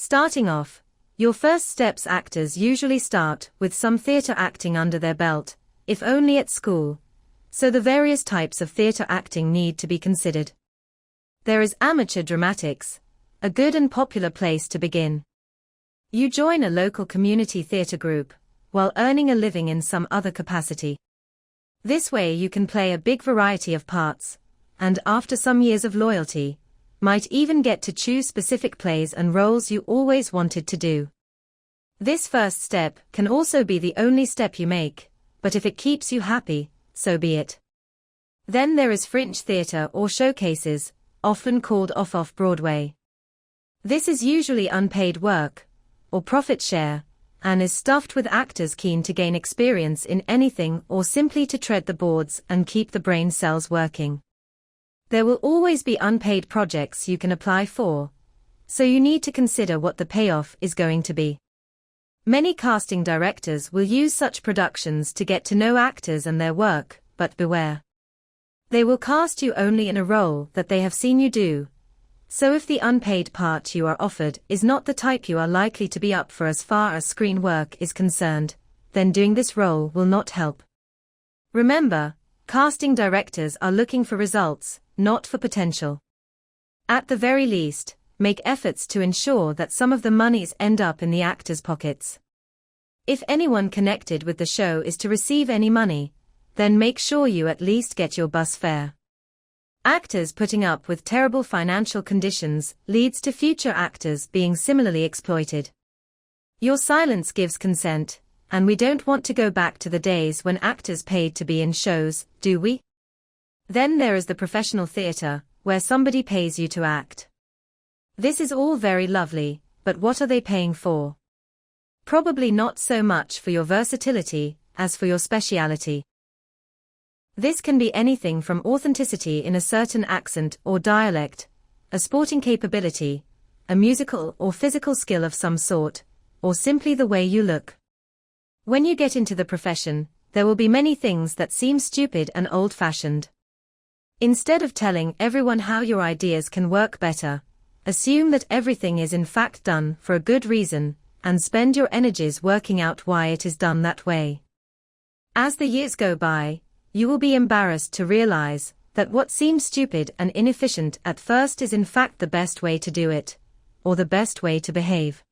Starting off, your first steps actors usually start with some theatre acting under their belt, if only at school, so the various types of theatre acting need to be considered. There is amateur dramatics, a good and popular place to begin. You join a local community theatre group, while earning a living in some other capacity. This way you can play a big variety of parts, and after some years of loyalty, might even get to choose specific plays and roles you always wanted to do. This first step can also be the only step you make, but if it keeps you happy, so be it. Then there is fringe theatre or showcases, often called off Broadway. This is usually unpaid work, or profit share, and is stuffed with actors keen to gain experience in anything or simply to tread the boards and keep the brain cells working. There will always be unpaid projects you can apply for, so you need to consider what the payoff is going to be. Many casting directors will use such productions to get to know actors and their work, but beware. They will cast you only in a role that they have seen you do, so if the unpaid part you are offered is not the type you are likely to be up for as far as screen work is concerned, then doing this role will not help. Remember, casting directors are looking for results, not for potential. At the very least, make efforts to ensure that some of the monies end up in the actors' pockets. If anyone connected with the show is to receive any money, then make sure you at least get your bus fare. Actors putting up with terrible financial conditions leads to future actors being similarly exploited. Your silence gives consent, and we don't want to go back to the days when actors paid to be in shows, do we? Then there is the professional theatre, where somebody pays you to act. This is all very lovely, but what are they paying for? Probably not so much for your versatility, as for your speciality. This can be anything from authenticity in a certain accent or dialect, a sporting capability, a musical or physical skill of some sort, or simply the way you look. When you get into the profession, there will be many things that seem stupid and old-fashioned. Instead of telling everyone how your ideas can work better, assume that everything is in fact done for a good reason, and spend your energies working out why it is done that way. As the years go by, you will be embarrassed to realize that what seems stupid and inefficient at first is in fact the best way to do it, or the best way to behave.